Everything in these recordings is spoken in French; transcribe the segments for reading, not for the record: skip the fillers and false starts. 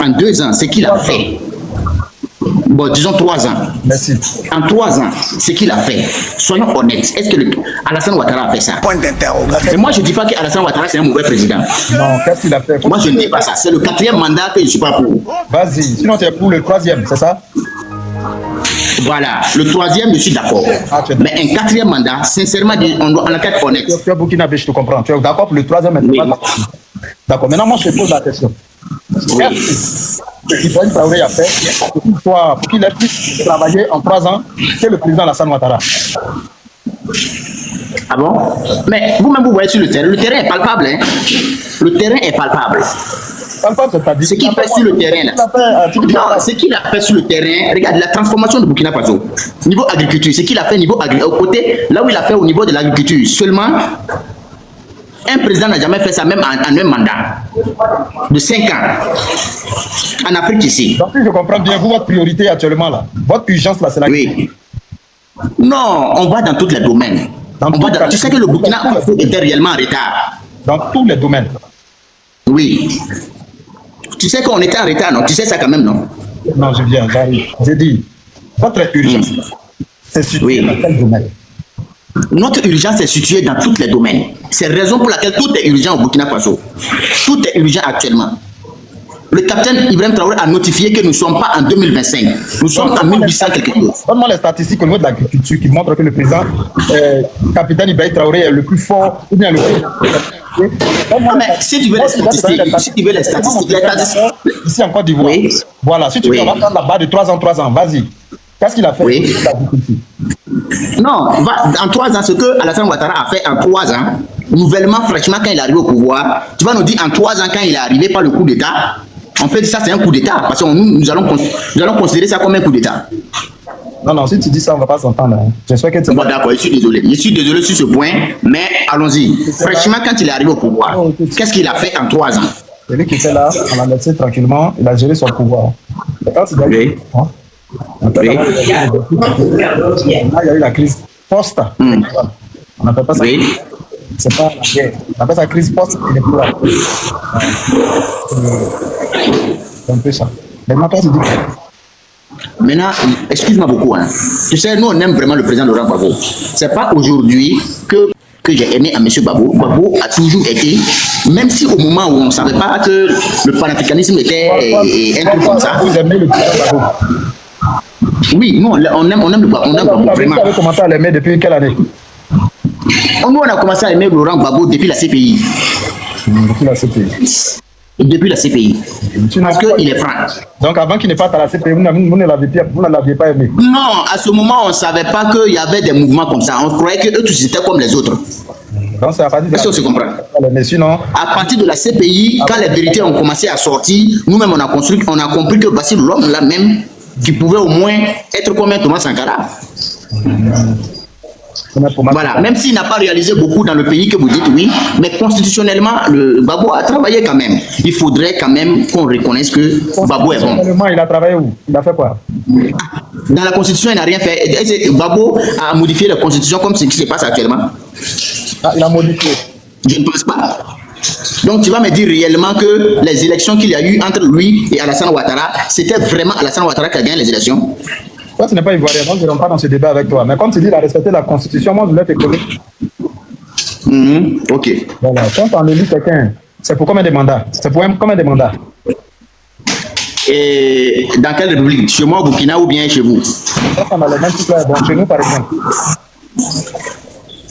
En 2 ans, ce qu'il a fait. Bon, disons 3 ans. Merci. En 3 ans, ce qu'il a fait, soyons honnêtes, est-ce que Alassane Ouattara a fait ça? Point d'interrogation. Mais moi, je ne dis pas qu'Alassane Ouattara, c'est un mauvais président. Non, qu'est-ce qu'il a fait? Moi, je ne dis pas ça. C'est le 4e mandat que je ne suis pas pour. Vas-y, sinon tu es pour le 3e, c'est ça? Voilà, le 3e, je suis d'accord. Mais un 4e mandat, sincèrement, on doit être honnête. Tu es burkinabé, je te comprends. Tu es d'accord pour le 3e, mais tu n'es pas d'accord. D'accord, maintenant moi je te pose la question. Qu'est-ce qu'Ibrahim Traoré a fait pour qu'il ait pu travailler en 3 ans que le président Alassane Ouattara? Ah bon? Mais vous-même, vous voyez sur le terrain est palpable. Hein? Le terrain est palpable. Ce qu'il fait sur le terrain, là. Non, ce qu'il a fait sur le terrain, regarde la transformation de Burkina Faso. Niveau agriculture, ce qu'il a fait niveau agriculture, au côté, là où il a fait au niveau de l'agriculture, seulement un président n'a jamais fait ça, même en un mandat de 5 ans en Afrique ici. Donc, si je comprends bien, votre priorité actuellement, là, votre urgence, là, c'est la... Oui. Non, on va dans tous les domaines. Tu sais que le Burkina Faso était réellement en retard. Dans tous les domaines. Oui. Tu sais qu'on était en retard, non? Tu sais ça quand même, non? Non, je viens, j'arrive. J'ai dit, votre urgence, c'est situé dans quel domaine? Notre urgence est située dans tous les domaines. C'est la raison pour laquelle tout est urgent au Burkina Faso. Tout est urgent actuellement. Le capitaine Ibrahim Traoré a notifié que nous ne sommes pas en 2025. Nous sommes en 1800 quelque chose. Donne-moi les statistiques au niveau de l'agriculture qui montrent que le président, capitaine Ibrahim Traoré est le plus fort ou bien le plus... Non, mais si tu veux les statistiques, ici en Côte d'Ivoire, oui. Voilà, si tu veux, on va prendre la barre de 3 ans, vas-y. Qu'est-ce qu'il a fait? Oui. Non, en 3 ans, ce que Alassane Ouattara a fait en 3 ans, nouvellement, fraîchement, quand il est arrivé au pouvoir, tu vas nous dire en 3 ans, quand il est arrivé par le coup d'État, on peut dire ça c'est un coup d'État, parce que nous allons considérer ça comme un coup d'État. Non, si tu dis ça, on ne va pas s'entendre. Hein. J'espère que tu... Bon, d'accord, je suis désolé sur ce point, mais allons-y. Fraîchement, quand il est arrivé au pouvoir, qu'est-ce qu'il a fait en 3 ans? Celui qui était là, on l'a laissé tranquillement, il a géré son pouvoir. Et quand il a eu... il y a eu la crise post. On n'appelle pas ça. C'est pas la guerre. On appelle ça crise post. Il est plus là. C'est un peu ça. Maintenant, excuse-moi beaucoup. Hein. Tu sais, nous, on aime vraiment le président Laurent Gbagbo. C'est pas aujourd'hui que j'ai aimé à M. Gbagbo. Gbagbo a toujours été, même si au moment où on ne savait pas que le panafricanisme était un truc comme ça. Vous aimez le président Gbagbo? Oui, nous, on aime le Gbagbo, vraiment. Vous avez commencé à l'aimer depuis quelle année? Nous, on a commencé à aimer Laurent Gbagbo depuis la CPI. Depuis la CPI. Depuis la CPI. Parce qu'il est franc. Donc avant qu'il ne parte à la CPI, vous ne l'aviez pas aimé? Non, à ce moment, on ne savait pas qu'il y avait des mouvements comme ça. On croyait qu'eux tous étaient comme les autres. Donc c'est à partir de... Est-ce que tu comprends? Mais sinon... À partir de la CPI, quand les vérités ont commencé à sortir, nous-mêmes on a compris que voici l'homme là même qui pouvait au moins être comme un Thomas Sankara. Voilà, même s'il n'a pas réalisé beaucoup dans le pays que vous dites, oui, mais constitutionnellement, le Gbagbo a travaillé quand même. Il faudrait quand même qu'on reconnaisse que Gbagbo est bon. Il a travaillé où? Il a fait quoi? Dans la constitution, il n'a rien fait. Gbagbo a modifié la constitution comme ce qui se passe actuellement. Ah, il a modifié. Je ne pense pas. Donc tu vas me dire réellement que les élections qu'il y a eu entre lui et Alassane Ouattara, c'était vraiment Alassane Ouattara qui a gagné les élections? Toi, tu n'es pas ivoirien, donc je ne rentre pas dans ce débat avec toi. Mais comme tu dis, il a respecté la Constitution, moi, je voulais t'écouter. Ok. Voilà. Quand on élit quelqu'un, c'est pour combien de mandats? C'est pour combien de mandats? Et dans quelle république? Chez moi, au Burkina ou bien chez vous? Ça, on a les mêmes trucs là. Bon, chez nous, par exemple.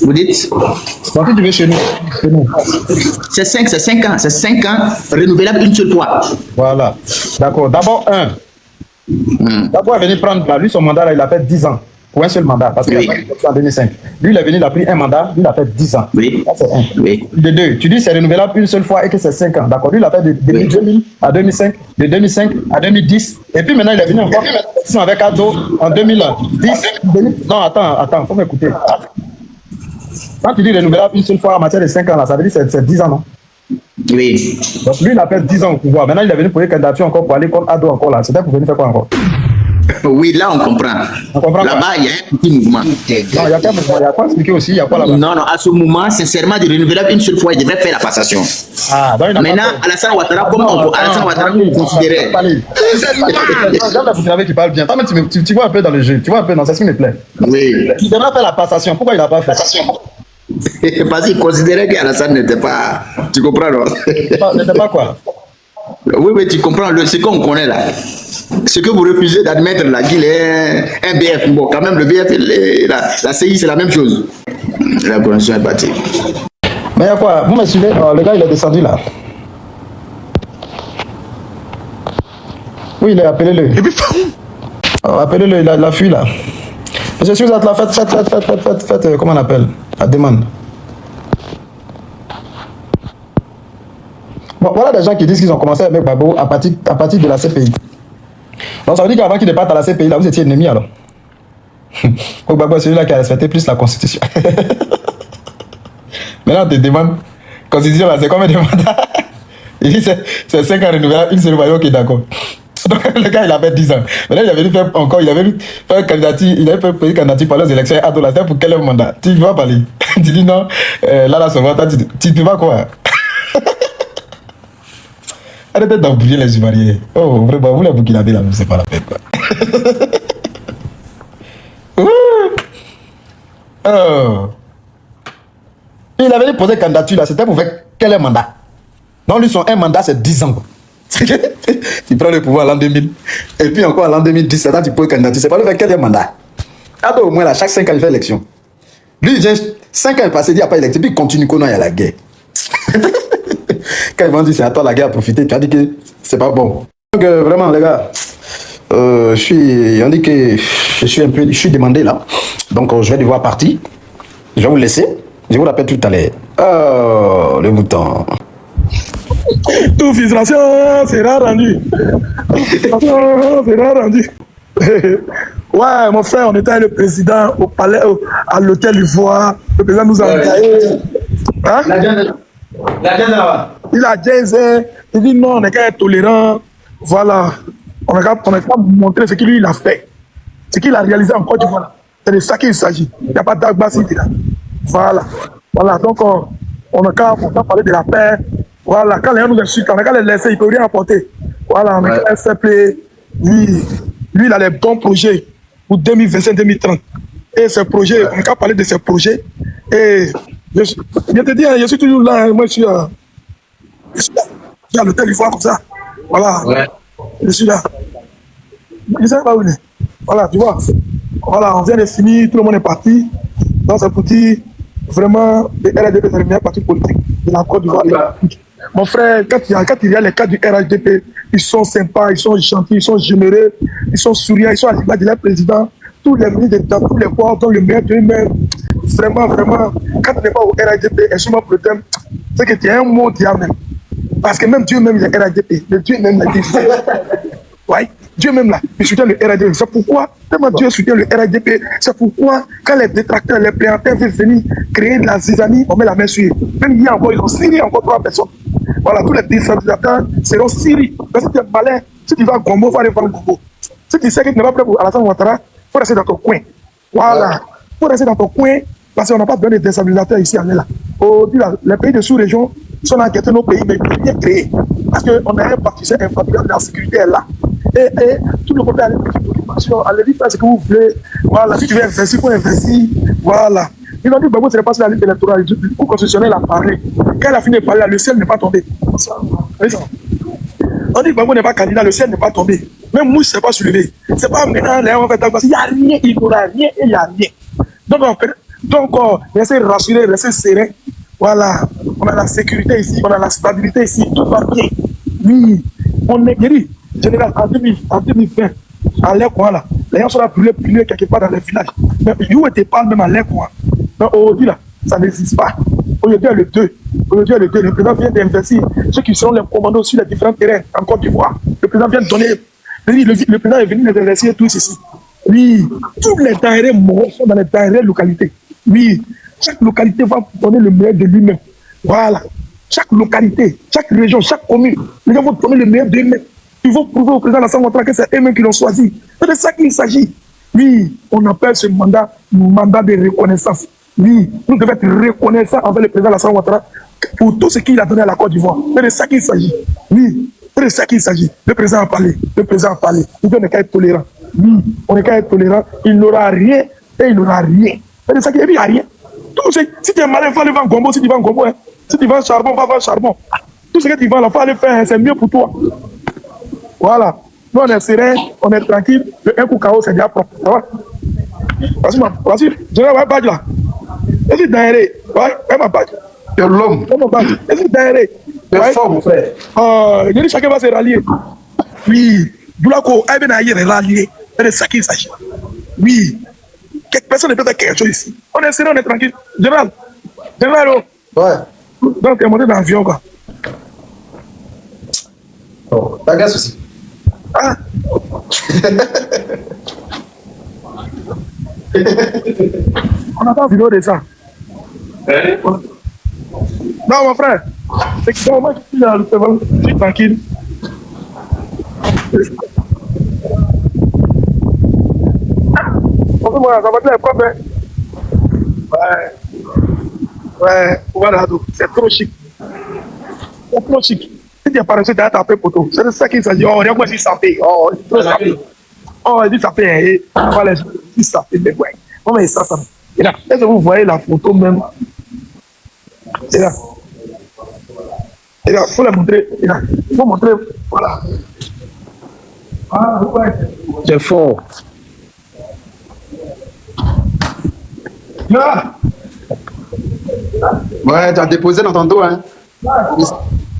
Vous dites? Donc, si tu veux chez nous. C'est 5 ans. C'est 5 ans renouvelable une seule fois. Voilà. D'accord. D'abord, D'abord, il est venu prendre, lui, son mandat, là, il a fait 10 ans. Pour un seul mandat, parce qu'il a fait en 2005. Lui, il est venu, il a pris un mandat, lui, il a fait 10 ans. Oui. Ça, c'est un. Oui. De 2, tu dis c'est renouvelable une seule fois et que c'est 5 ans. D'accord. Lui, il a fait de 2000 à 2005, de 2005 à 2010. Et puis maintenant, il est venu encore avec Ado en 2010. Non, attends, faut m'écouter. Quand tu dis renouvelable une seule fois en matière de 5 ans, là, ça veut dire que c'est 10 ans, non? Oui. Donc lui, il a fait 10 ans au pouvoir. Maintenant, il est venu pour une candidature encore pour aller comme Ado encore là. C'était pour venir faire quoi encore? Oui, là, on comprend. Là-bas, il y a un petit mouvement. Non, il y a pas mouvement. Il y a quoi expliquer aussi? Il y a quoi là-bas? Non, à ce moment, sincèrement, de renouvelable une seule fois, il devrait faire la passation. Ah, donc maintenant, Alassane Ouattara, comment Alassane Ouattara, vous considérez? J'aime la Burkinabé qui parle bien. Toi, tu vois un peu dans le jeu. Tu vois un peu dans ce qui me plaît. Oui. Il devrait faire la passation. Pourquoi il n'a pas fait? Parce qu'il considérait qu'Alassane n'était pas. Tu comprends, non? N'était pas quoi? Oui, mais tu comprends ce qu'on connaît là. Ce que vous refusez d'admettre là, qu'il est un BF. Bon, quand même, le BF, la CI, c'est la même chose. La convention est partie. Mais il y a quoi? Vous me suivez? Le gars, il est descendu là. Oui, il est appelé-le. Appelez-le, il a fui là. Monsieur, si vous êtes là, faites, comment on appelle? La demande. Bon, voilà des gens qui disent qu'ils ont commencé avec Babo à partir de la CPI. Donc ça veut dire qu'avant qu'il ne parte à la CPI, là, vous étiez ennemis alors. Donc Babo est celui-là qui a respecté plus la Constitution. Maintenant, on te demande, Constitution là, c'est combien de mandats? Il dit c'est 5 ans renouvelables, une seule fois, ok, d'accord. Donc le gars, il avait 10 ans. Maintenant, il avait dû faire encore, il avait dû faire candidature, il avait fait candidature pour les élections à Dola. Pour quel mandat? Tu vas parler. Tu dis non, là, son mandat, tu ne peux pas quoi? Arrêtez d'embrouiller les Ivoiriens. Oh, vraiment, vous les Burkinabés là, c'est pas la peine quoi. Oh. Il avait posé candidature là, c'était pour faire quel mandat? Non, lui, son un mandat, c'est 10 ans. Tu prends le pouvoir en l'an 2000, et puis encore en l'an 2017, là, tu poses candidature. C'est pas le faire quel mandat? Attends, au moins là, chaque 5 ans, il fait élection. Lui, il vient 5 ans, il passe, il n'y a pas élection, puis il continue qu'on a la guerre. Quand ils vont dire c'est à toi la guerre à profiter, tu as dit que c'est pas bon. Donc vraiment les gars, on dit que je suis demandé là. Donc je vais devoir partir. Je vais vous laisser. Je vous rappelle tout à l'heure. Oh, le bouton. Tout frustration sera rendu. Sera rendu. Ouais, mon frère, on était avec le président au palais, à l'hôtel Ivoire. Le président nous a envoyé. Hein? Il a dit, il dit non, on est quand même tolérant. Voilà. On n'a qu'à montrer ce qu'il a fait. Ce qu'il a réalisé en Côte d'Ivoire. C'est de ça qu'il s'agit. Il n'y a pas d'Agba City là. Voilà. Voilà. Donc, on n'a qu'à parler de la paix. Voilà. Quand les gens nous insultent, on n'a qu'à les laisser. Il ne peut rien apporter. Voilà. On a qu'à s'appeler. Lui, il a les bons projets pour 2025-2030. Et ces projets, on n'a qu'à parler de ces projets. Et je te dis, je suis toujours là. Moi, je suis à l'hôtel Ivoire comme ça. Voilà. Ouais. Je suis là. Je ne sais pas où il est. Voilà, tu vois. Voilà, on vient de finir, tout le monde est parti. Donc, c'est pour dire, vraiment, le RHDP, c'est le meilleur parti politique de la Côte d'Ivoire. Mon frère, quand il y a les cas du RHDP, ils sont sympas, ils sont gentils, ils sont généreux, ils sont souriants, ils sont à l'image de leur président. Tous les ministres d'État, tous les pouvoirs dont le meilleur d'eux-mêmes. Vraiment, quand tu n'es pas au RHDP, et sûrement pour le thème, c'est que tu es un mot diable. Parce que même Dieu même, il est RHDP. Le Dieu même l'a dit. Ouais. Dieu même là, il soutient le RHDP. C'est pourquoi, tellement Dieu soutient le RHDP, c'est pourquoi, quand les détracteurs, les pléantins veulent venir créer de la zizanie, on met la main sur eux. Même hier encore, ils ont scié encore 3 personnes. Voilà, tous les détracteurs seront sciés. Parce que tu es malin, si tu vas à Gombo, il faut aller voir Gombo. Si tu sais que tu n'es pas prêt pour Alassane Ouattara, il faut rester dans ton coin. Voilà, il faut rester dans ton coin, parce qu'on n'a pas besoin de déstabilisateurs ici, on est là. Les pays de sous-région sont enquêtés nos pays, mais bien créés. Parce qu'on a un parti infatigable, la sécurité est là. Et tout le monde a une petite occupation. Allez-y, faire ce que vous voulez. Voilà, si tu veux investir, il faut investir. Voilà. Ils ont dit, Babo, ce n'est pas sur la liste électorale. Le constitutionnel a parlé. Quand il a fini de parler, le ciel n'est pas tombé. On dit, Babo n'est pas candidat, le ciel n'est pas tombé. Même Mouche ne s'est pas soulevé. C'est pas maintenant, les gens vont faire il n'y a rien, il n'y aura rien et il n'y a rien. Donc, restez rassurés, restez sereins. Voilà, on a la sécurité ici, on a la stabilité ici, tout va bien. Oui, on est guéri. Général, en 2020, à l'Ecoin, là, les gens sont là brûlés quelque part dans les villages. Mais où était pas même à l'Ecoin? Donc aujourd'hui, là, ça n'existe pas. Aujourd'hui, le 2. Aujourd'hui, le 2. Le président vient d'investir ceux qui seront les commandos sur les différents terrains en Côte d'Ivoire. Le président vient de donner. Le président est venu les investir tous ici. Oui, tous les denrées moraux sont dans les denrées localités. Oui, chaque localité va donner le meilleur de lui-même. Voilà. Chaque localité, chaque région, chaque commune, les gens vont donner le meilleur d'eux-mêmes. Ils vont prouver au président Alassane Ouattara que c'est eux-mêmes qui l'ont choisi. C'est de ça qu'il s'agit. Oui, on appelle ce mandat de reconnaissance. Oui, nous devons être reconnaissants envers le président Alassane Ouattara pour tout ce qu'il a donné à la Côte d'Ivoire. C'est de ça qu'il s'agit. Oui, c'est de ça qu'il s'agit. Le président a parlé. Le président a parlé. Il n'est qu'à être tolérant. Oui, on n'est qu'à être tolérant. Il n'aura rien et il n'aura rien. C'est de ça qu'il n'y a rien. Tout ce, si tu es malin, il faut aller vendre gombo. Si tu vends gombo, hein. Si tu vends charbon, va vendre charbon. Tout ce que tu vends, il faut aller faire, c'est mieux pour toi. Voilà. Nous, on est serein, on est tranquille. Le un coup KO, c'est déjà propre. Ça va? Vas-y, je vais badge là. Est-ce que d'ailleurs, ouais, ma badge. C'est l'homme. Est-ce que d'ailleurs, c'est fort, mon frère. Je dis chacun va se rallier. Oui. Boulako, aïe ben aïe, rallier. C'est de ça qu'il s'agit. Oui. Personne ne peut faire quelque chose ici. On est serein, on est tranquille. Général, Ouais. donc, tu es monté dans l'avion, quoi. Oh, t'as quel souci? Ah. On n'a pas vidéo de ça. Non, mon frère. C'est que moi, je suis je suis tranquille. Moi, ça va être propre. Ouais, voilà, c'est trop chic. C'est trop chic. Si tu es paresseux, tu as tapé poteau. C'est de ça qu'il s'agit. Oh, regarde-moi si ça paye. Oh, c'est trop sapé. Oh, il dit ça paye. Voilà, si ça paye, mais ouais. On met ça. Et là, est-ce que vous voyez la photo même? Et là. Et là, il faut la montrer. Et là, il faut montrer. Voilà. Ah, ouais. C'est fort. Là. Ouais, tu as déposé dans ton dos, hein.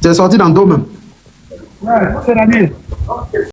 C'est sorti dans le dos même. Ouais, c'est la nuit.